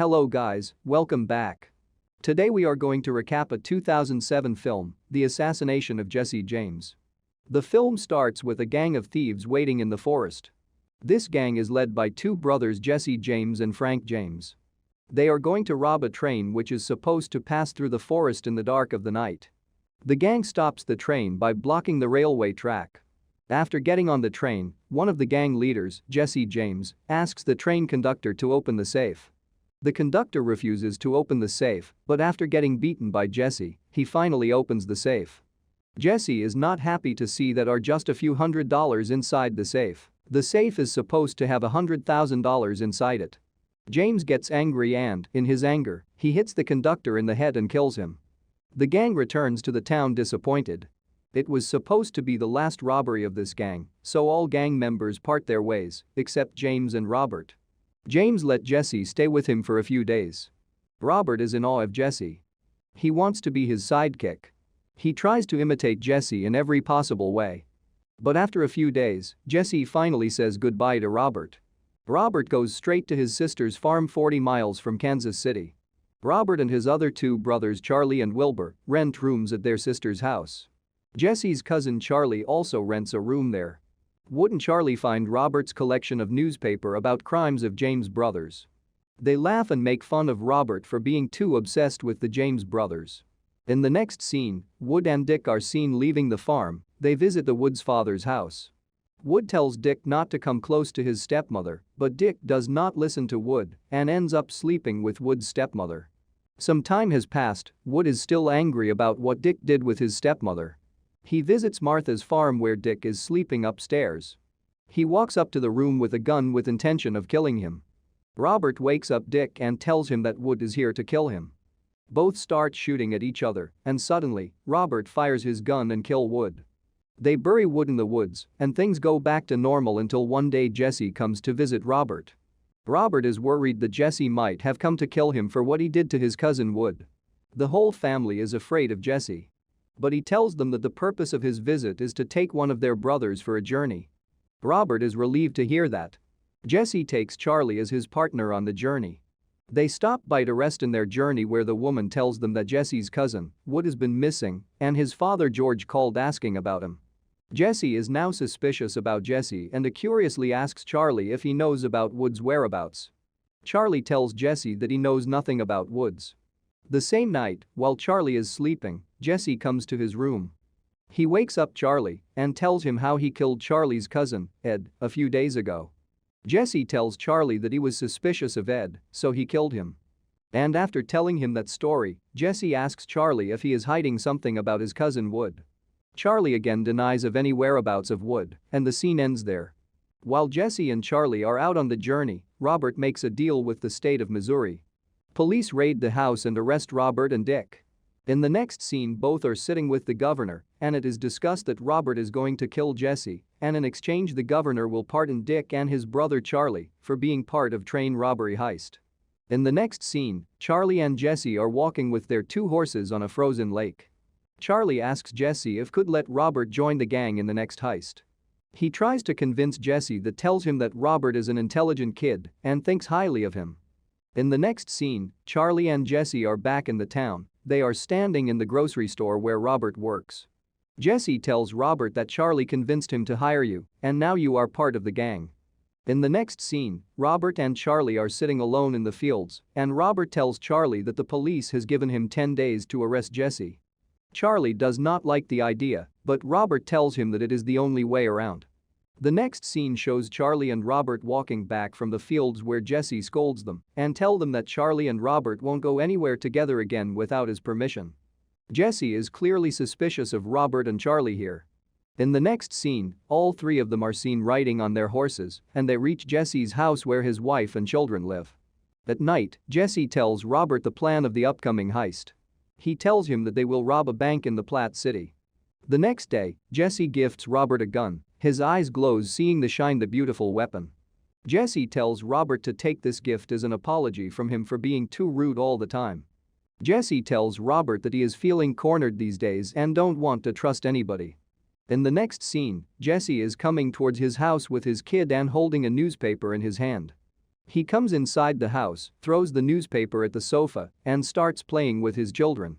Hello guys, welcome back. Today we are going to recap a 2007 film, The Assassination of Jesse James. The film starts with a gang of thieves waiting in the forest. This gang is led by two brothers Jesse James and Frank James. They are going to rob a train which is supposed to pass through the forest in the dark of the night. The gang stops the train by blocking the railway track. After getting on the train, one of the gang leaders, Jesse James, asks the train conductor to open the safe. The conductor refuses to open the safe, but after getting beaten by Jesse, he finally opens the safe. Jesse is not happy to see that are just a few $100s inside the safe. The safe is supposed to have $100,000 inside it. James gets angry and, in his anger, he hits the conductor in the head and kills him. The gang returns to the town disappointed. It was supposed to be the last robbery of this gang, so all gang members part their ways, except James and Robert. James let Jesse stay with him for a few days. Robert is in awe of Jesse. He wants to be his sidekick. He tries to imitate Jesse in every possible way. But after a few days, Jesse finally says goodbye to Robert. Robert goes straight to his sister's farm 40 miles from Kansas City. Robert and his other two brothers Charlie and Wilbur rent rooms at their sister's house. Jesse's cousin Charlie also rents a room there. Wood and Charlie find Robert's collection of newspaper about crimes of James brothers. They laugh and make fun of Robert for being too obsessed with the James brothers. In the next scene, Wood and Dick are seen leaving the farm. They visit the Wood's father's house. Wood tells Dick not to come close to his stepmother, but Dick does not listen to Wood and ends up sleeping with Wood's stepmother. Some time has passed. Wood is still angry about what Dick did with his stepmother. He visits Martha's farm where Dick is sleeping upstairs. He walks up to the room with a gun with intention of killing him. Robert wakes up Dick and tells him that Wood is here to kill him. Both start shooting at each other and suddenly, Robert fires his gun and kills Wood. They bury Wood in the woods and things go back to normal until one day Jesse comes to visit Robert. Robert is worried that Jesse might have come to kill him for what he did to his cousin Wood. The whole family is afraid of Jesse. But he tells them that the purpose of his visit is to take one of their brothers for a journey. Robert is relieved to hear that. Jesse takes Charlie as his partner on the journey. They stop by to rest in their journey where the woman tells them that Jesse's cousin, Wood, has been missing and his father George called asking about him. Jesse is now suspicious about Jesse and curiously asks Charlie if he knows about Wood's whereabouts. Charlie tells Jesse that he knows nothing about Wood's. The same night, while Charlie is sleeping, Jesse comes to his room. He wakes up Charlie and tells him how he killed Charlie's cousin, Ed, a few days ago. Jesse tells Charlie that he was suspicious of Ed, so he killed him. And after telling him that story, Jesse asks Charlie if he is hiding something about his cousin Wood. Charlie again denies of any whereabouts of Wood, and the scene ends there. While Jesse and Charlie are out on the journey, Robert makes a deal with the state of Missouri. Police raid the house and arrest Robert and Dick. In the next scene, both are sitting with the governor, and it is discussed that Robert is going to kill Jesse, and in exchange the governor will pardon Dick and his brother Charlie for being part of train robbery heist. In the next scene, Charlie and Jesse are walking with their two horses on a frozen lake. Charlie asks Jesse if could let Robert join the gang in the next heist. He tries to convince Jesse that tells him that Robert is an intelligent kid and thinks highly of him. In the next scene, Charlie and Jesse are back in the town. They are standing in the grocery store where Robert works. Jesse tells Robert that Charlie convinced him to hire you, and now you are part of the gang. In the next scene, Robert and Charlie are sitting alone in the fields, and Robert tells Charlie that the police has given him 10 days to arrest Jesse. Charlie does not like the idea, but Robert tells him that it is the only way around. The next scene shows Charlie and Robert walking back from the fields where Jesse scolds them and tell them that Charlie and Robert won't go anywhere together again without his permission. Jesse is clearly suspicious of Robert and Charlie here. In the next scene, all three of them are seen riding on their horses and they reach Jesse's house where his wife and children live. At night, Jesse tells Robert the plan of the upcoming heist. He tells him that they will rob a bank in the Platte City. The next day, Jesse gifts Robert a gun. His eyes glows seeing the beautiful weapon. Jesse tells Robert to take this gift as an apology from him for being too rude all the time. Jesse tells Robert that he is feeling cornered these days and don't want to trust anybody. In the next scene, Jesse is coming towards his house with his kid and holding a newspaper in his hand. He comes inside the house, throws the newspaper at the sofa, and starts playing with his children.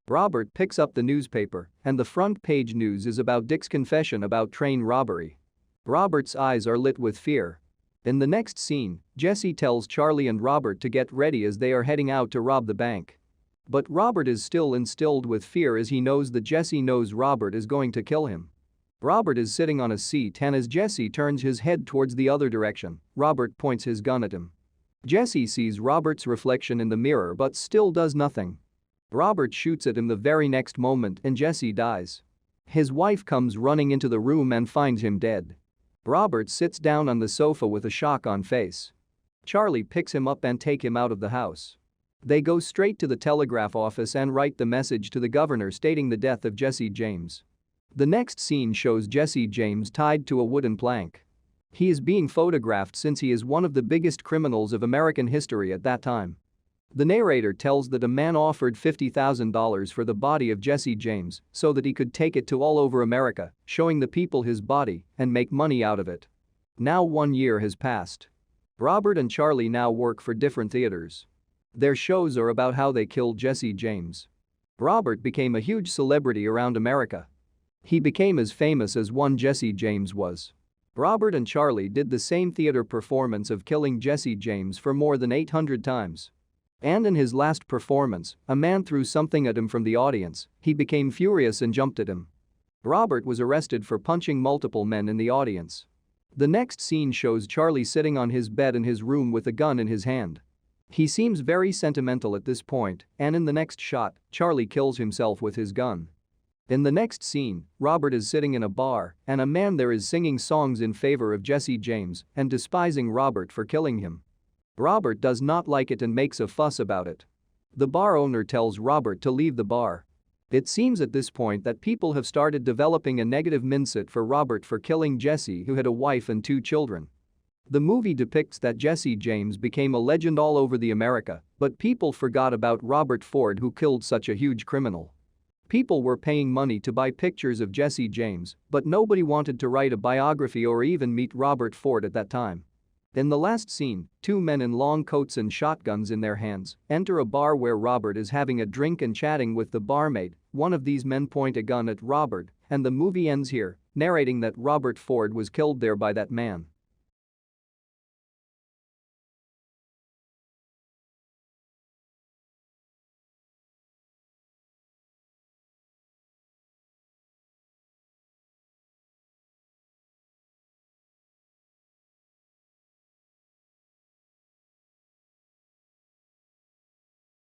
Robert picks up the newspaper, and the front page news is about Dick's confession about train robbery. Robert's eyes are lit with fear. In the next scene, Jesse tells Charlie and Robert to get ready as they are heading out to rob the bank. But Robert is still instilled with fear as he knows that Jesse knows Robert is going to kill him. Robert is sitting on a seat, and as Jesse turns his head towards the other direction, Robert points his gun at him. Jesse sees Robert's reflection in the mirror but still does nothing. Robert shoots at him the very next moment and Jesse dies. His wife comes running into the room and finds him dead. Robert sits down on the sofa with a shock on face. Charlie picks him up and takes him out of the house. They go straight to the telegraph office and write the message to the governor stating the death of Jesse James. The next scene shows Jesse James tied to a wooden plank. He is being photographed since he is one of the biggest criminals of American history at that time. The narrator tells that a man offered $50,000 for the body of Jesse James so that he could take it to all over America, showing the people his body and make money out of it. Now 1 year has passed. Robert and Charlie now work for different theaters. Their shows are about how they killed Jesse James. Robert became a huge celebrity around America. He became as famous as one Jesse James was. Robert and Charlie did the same theater performance of killing Jesse James for more than 800 times. And in his last performance, a man threw something at him from the audience. He became furious and jumped at him. Robert was arrested for punching multiple men in the audience. The next scene shows Charlie sitting on his bed in his room with a gun in his hand. He seems very sentimental at this point, and in the next shot, Charlie kills himself with his gun. In the next scene, Robert is sitting in a bar, and a man there is singing songs in favor of Jesse James and despising Robert for killing him. Robert does not like it and makes a fuss about it. The bar owner tells Robert to leave the bar. It seems at this point that people have started developing a negative mindset for Robert for killing Jesse, who had a wife and 2 children. The movie depicts that Jesse James became a legend all over the America, but people forgot about Robert Ford, who killed such a huge criminal. People were paying money to buy pictures of Jesse James, but nobody wanted to write a biography or even meet Robert Ford at that time. In the last scene, 2 men in long coats and shotguns in their hands enter a bar where Robert is having a drink and chatting with the barmaid. One of these men point a gun at Robert, and the movie ends here, narrating that Robert Ford was killed there by that man.